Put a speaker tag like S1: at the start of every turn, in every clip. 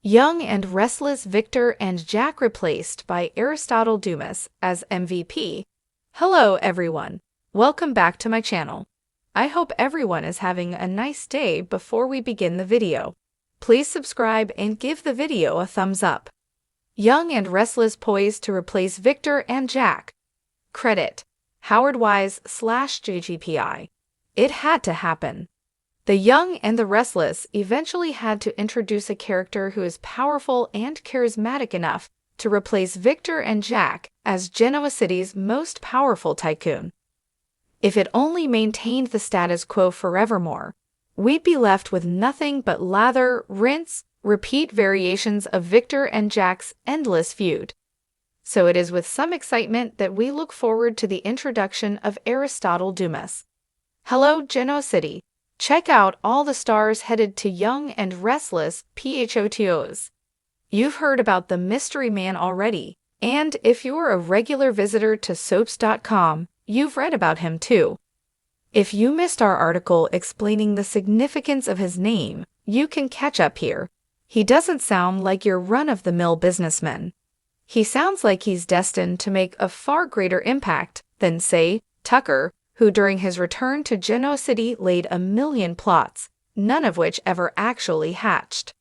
S1: Young and restless Victor and Jack replaced by Aristotle Dumas as MVP. Hello everyone, welcome back to my channel. I hope everyone is having a nice day. Before we begin the video, please subscribe and give the video a thumbs up. Young and restless poised to replace Victor and Jack. Credit: Howard Wise/JGPI. It had to happen. The Young and the Restless eventually had to introduce a character who is powerful and charismatic enough to replace Victor and Jack as Genoa City's most powerful tycoon. If it only maintained the status quo forevermore, we'd be left with nothing but lather, rinse, repeat variations of Victor and Jack's endless feud. So it is with some excitement that we look forward to the introduction of Aristotle Dumas. Hello, Genoa City. Check out all the stars headed to Young and Restless PHOTOs. You've heard about the mystery man already, and if you're a regular visitor to soaps.com, you've read about him too. If you missed our article explaining the significance of his name, you can catch up here. He doesn't sound like your run-of-the-mill businessman. He sounds like he's destined to make a far greater impact than, say, Tucker, who during his return to Genoa City laid a million plots, none of which ever actually hatched.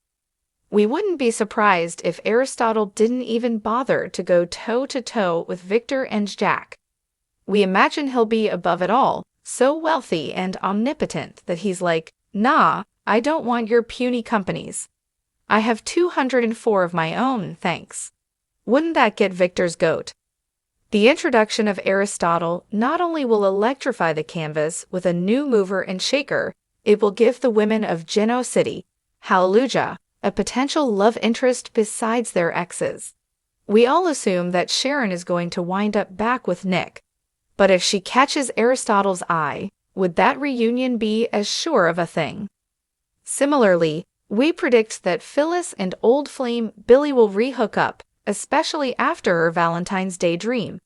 S1: We wouldn't be surprised if Aristotle didn't even bother to go toe-to-toe with Victor and Jack. We imagine he'll be above it all, so wealthy and omnipotent that he's like, "Nah, I don't want your puny companies. I have 204 of my own, thanks." Wouldn't that get Victor's goat? The introduction of Aristotle not only will electrify the canvas with a new mover and shaker, it will give the women of Genoa City, hallelujah, a potential love interest besides their exes. We all assume that Sharon is going to wind up back with Nick, but if she catches Aristotle's eye, would that reunion be as sure of a thing? Similarly, we predict that Phyllis and old flame Billy will re-hook up, especially after her Valentine's Day dream.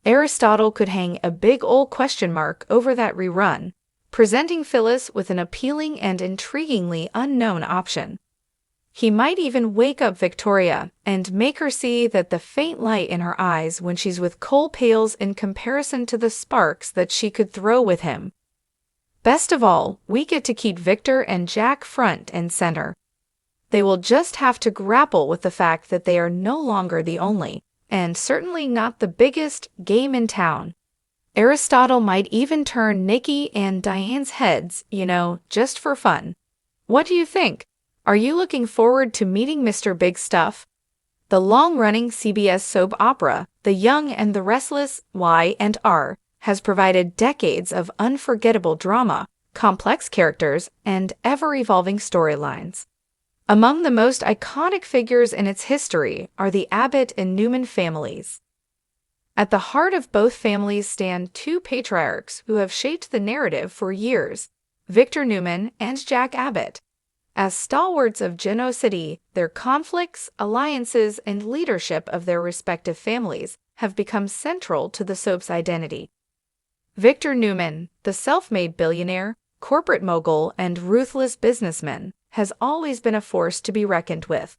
S1: Aristotle could hang a big old question mark over that rerun, presenting Phyllis with an appealing and intriguingly unknown option. He might even wake up Victoria and make her see that the faint light in her eyes when she's with Cole pales in comparison to the sparks that she could throw with him. Best of all, we get to keep Victor and Jack front and center. They will just have to grapple with the fact that they are no longer the only, and certainly not the biggest, game in town. Aristotle might even turn Nikki and Diane's heads, just for fun. What do you think? Are you looking forward to meeting Mr. Big Stuff? The long-running CBS soap opera, The Young and the Restless, Y&R, has provided decades of unforgettable drama, complex characters, and ever-evolving storylines. Among the most iconic figures in its history are the Abbott and Newman families. At the heart of both families stand two patriarchs who have shaped the narrative for years, Victor Newman and Jack Abbott. As stalwarts of Genoa City, their conflicts, alliances, and leadership of their respective families have become central to the soap's identity. Victor Newman, the self-made billionaire, corporate mogul, and ruthless businessman, has always been a force to be reckoned with.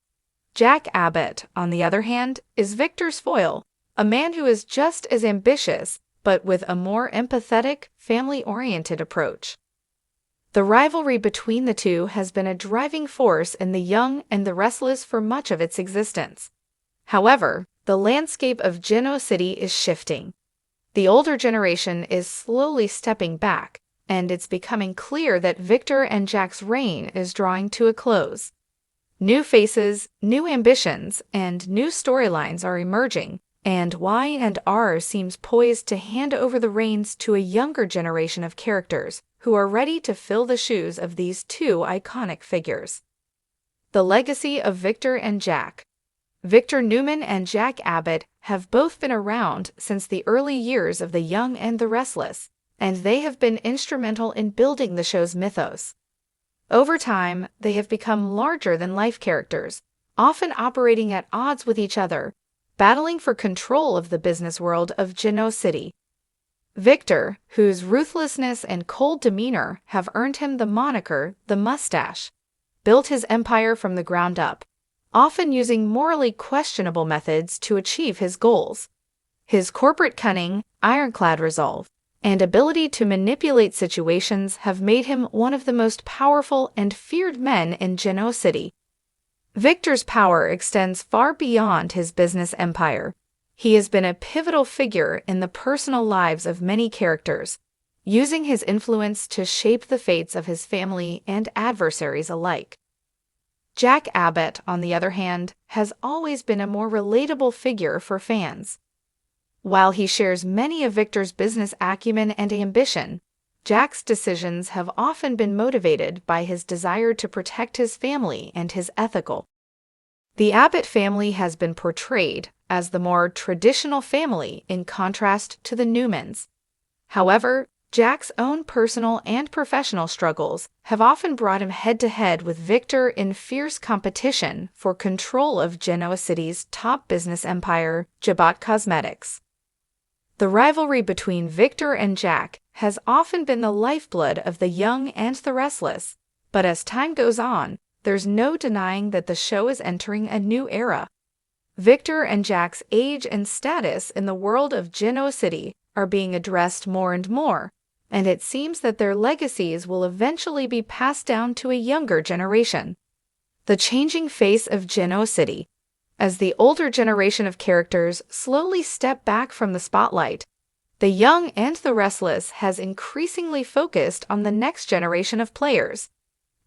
S1: Jack Abbott, on the other hand, is Victor's foil, a man who is just as ambitious, but with a more empathetic, family-oriented approach. The rivalry between the two has been a driving force in The Young and the Restless for much of its existence. However, the landscape of Genoa City is shifting. The older generation is slowly stepping back, and it's becoming clear that Victor and Jack's reign is drawing to a close. New faces, new ambitions, and new storylines are emerging, and Y&R seems poised to hand over the reins to a younger generation of characters who are ready to fill the shoes of these two iconic figures. The legacy of Victor and Jack. Victor Newman and Jack Abbott have both been around since the early years of The Young and the Restless, and they have been instrumental in building the show's mythos. Over time, they have become larger-than-life characters, often operating at odds with each other, battling for control of the business world of Genoa City. Victor, whose ruthlessness and cold demeanor have earned him the moniker The Mustache, built his empire from the ground up, often using morally questionable methods to achieve his goals. His corporate cunning, ironclad resolve, and ability to manipulate situations have made him one of the most powerful and feared men in Genoa City. Victor's power extends far beyond his business empire. He has been a pivotal figure in the personal lives of many characters, using his influence to shape the fates of his family and adversaries alike. Jack Abbott, on the other hand, has always been a more relatable figure for fans. While he shares many of Victor's business acumen and ambition, Jack's decisions have often been motivated by his desire to protect his family and his ethical. The Abbott family has been portrayed as the more traditional family in contrast to the Newmans. However, Jack's own personal and professional struggles have often brought him head-to-head with Victor in fierce competition for control of Genoa City's top business empire, Jabot Cosmetics. The rivalry between Victor and Jack has often been the lifeblood of the young and the restless, but as time goes on, there's no denying that the show is entering a new era. Victor and Jack's age and status in the world of Genoa City are being addressed more and more, and it seems that their legacies will eventually be passed down to a younger generation. The changing face of Genoa City. As the older generation of characters slowly step back from the spotlight, the young and the restless has increasingly focused on the next generation of players.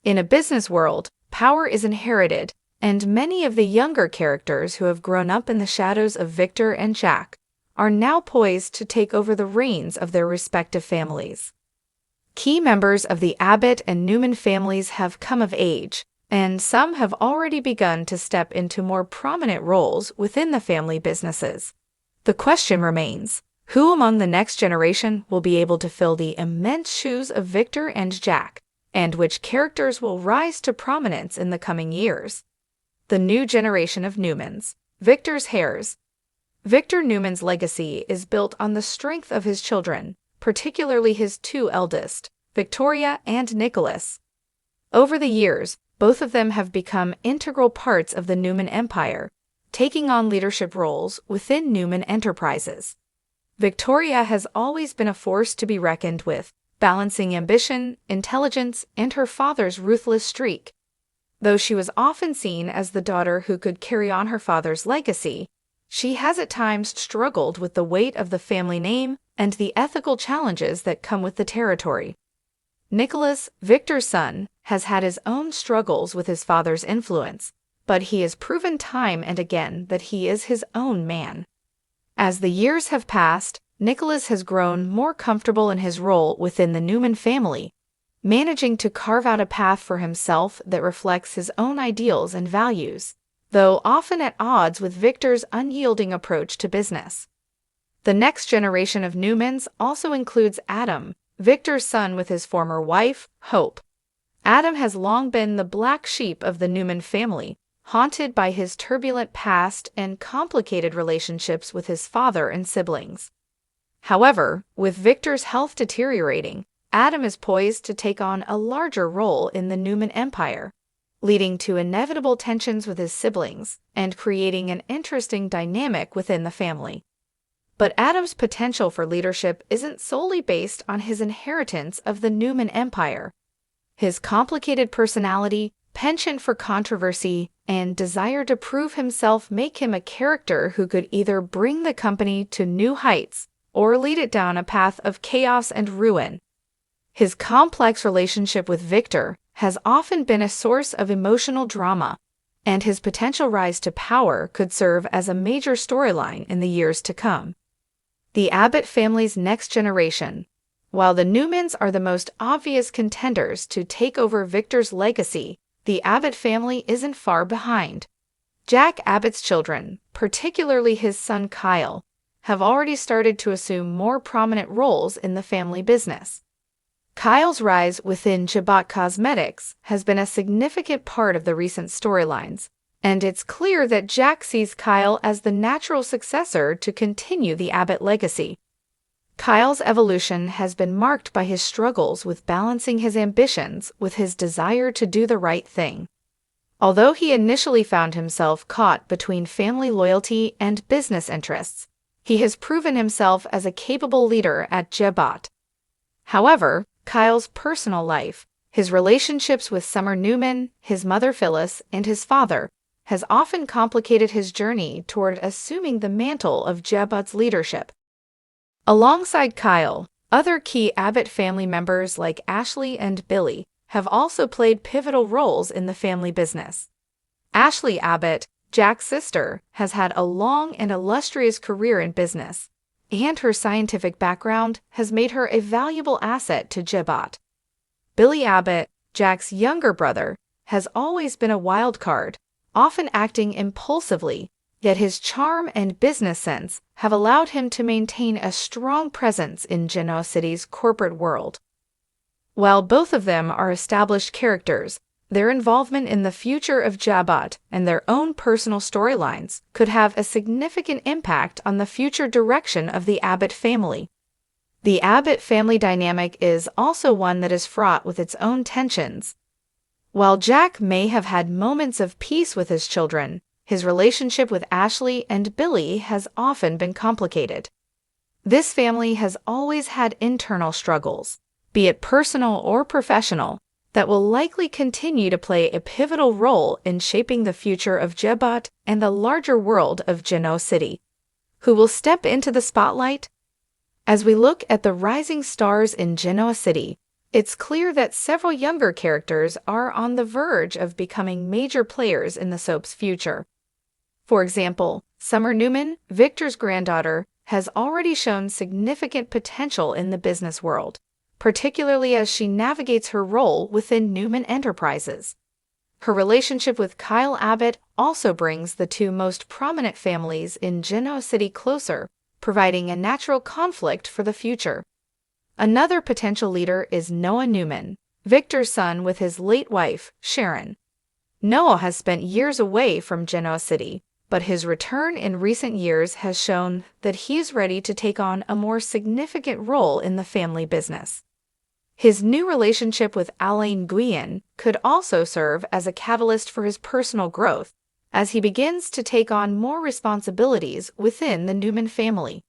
S1: In a business world, power is inherited, and many of the younger characters who have grown up in the shadows of Victor and Jack are now poised to take over the reins of their respective families. Key members of the Abbott and Newman families have come of age, and some have already begun to step into more prominent roles within the family businesses. The question remains, who among the next generation will be able to fill the immense shoes of Victor and Jack, and which characters will rise to prominence in the coming years? The new generation of Newmans. Victor's heirs. Victor Newman's legacy is built on the strength of his children, particularly his two eldest, Victoria and Nicholas. Over the years, both of them have become integral parts of the Newman Empire, taking on leadership roles within Newman Enterprises. Victoria has always been a force to be reckoned with, balancing ambition, intelligence, and her father's ruthless streak. Though she was often seen as the daughter who could carry on her father's legacy, she has at times struggled with the weight of the family name and the ethical challenges that come with the territory. Nicholas, Victor's son, has had his own struggles with his father's influence, but he has proven time and again that he is his own man. As the years have passed, Nicholas has grown more comfortable in his role within the Newman family, managing to carve out a path for himself that reflects his own ideals and values, though often at odds with Victor's unyielding approach to business. The next generation of Newmans also includes Adam, Victor's son with his former wife, Hope. Adam has long been the black sheep of the Newman family, haunted by his turbulent past and complicated relationships with his father and siblings. However, with Victor's health deteriorating, Adam is poised to take on a larger role in the Newman Empire, leading to inevitable tensions with his siblings and creating an interesting dynamic within the family. But Adam's potential for leadership isn't solely based on his inheritance of the Newman Empire. His complicated personality, penchant for controversy, and desire to prove himself make him a character who could either bring the company to new heights or lead it down a path of chaos and ruin. His complex relationship with Victor has often been a source of emotional drama, and his potential rise to power could serve as a major storyline in the years to come. The Abbott family's next generation. While the Newmans are the most obvious contenders to take over Victor's legacy, the Abbott family isn't far behind. Jack Abbott's children, particularly his son Kyle, have already started to assume more prominent roles in the family business. Kyle's rise within Jabot Cosmetics has been a significant part of the recent storylines, and it's clear that Jack sees Kyle as the natural successor to continue the Abbott legacy. Kyle's evolution has been marked by his struggles with balancing his ambitions with his desire to do the right thing. Although he initially found himself caught between family loyalty and business interests, he has proven himself as a capable leader at Jebat. However, Kyle's personal life, his relationships with Summer Newman, his mother Phyllis, and his father, has often complicated his journey toward assuming the mantle of Jebat's leadership. Alongside Kyle, other key Abbott family members like Ashley and Billy have also played pivotal roles in the family business. Ashley Abbott, Jack's sister, has had a long and illustrious career in business, and her scientific background has made her a valuable asset to Jebat. Billy Abbott, Jack's younger brother, has always been a wild card, often acting impulsively, yet his charm and business sense have allowed him to maintain a strong presence in Genoa City's corporate world. While both of them are established characters, their involvement in the future of Jebat and their own personal storylines could have a significant impact on the future direction of the Abbott family. The Abbott family dynamic is also one that is fraught with its own tensions. While Jack may have had moments of peace with his children, his relationship with Ashley and Billy has often been complicated. This family has always had internal struggles, be it personal or professional, that will likely continue to play a pivotal role in shaping the future of Jebat and the larger world of Genoa City. Who will step into the spotlight? As we look at the rising stars in Genoa City, it's clear that several younger characters are on the verge of becoming major players in the soap's future. For example, Summer Newman, Victor's granddaughter, has already shown significant potential in the business world, particularly as she navigates her role within Newman Enterprises. Her relationship with Kyle Abbott also brings the two most prominent families in Genoa City closer, providing a natural conflict for the future. Another potential leader is Noah Newman, Victor's son with his late wife, Sharon. Noah has spent years away from Genoa City, but his return in recent years has shown that he is ready to take on a more significant role in the family business. His new relationship with Alain Guillen could also serve as a catalyst for his personal growth, as he begins to take on more responsibilities within the Newman family.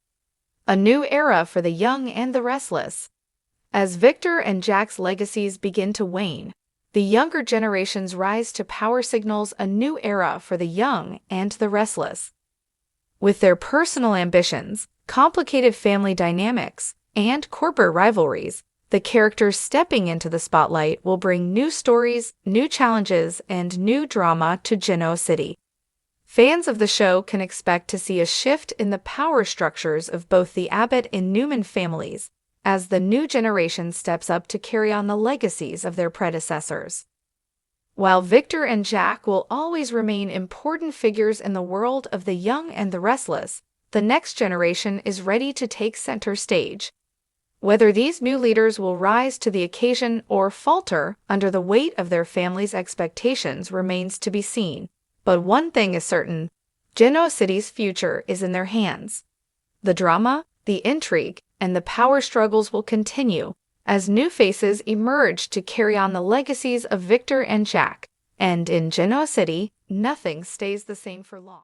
S1: A new era for the young and the restless. As Victor and Jack's legacies begin to wane, the younger generation's rise to power signals a new era for the young and the restless. With their personal ambitions, complicated family dynamics, and corporate rivalries, the characters stepping into the spotlight will bring new stories, new challenges, and new drama to Genoa City. Fans of the show can expect to see a shift in the power structures of both the Abbott and Newman families, as the new generation steps up to carry on the legacies of their predecessors. While Victor and Jack will always remain important figures in the world of the young and the restless, the next generation is ready to take center stage. Whether these new leaders will rise to the occasion or falter under the weight of their family's expectations remains to be seen. But one thing is certain: Genoa City's future is in their hands. The drama, the intrigue, and the power struggles will continue as new faces emerge to carry on the legacies of Victor and Jack. And in Genoa City, nothing stays the same for long.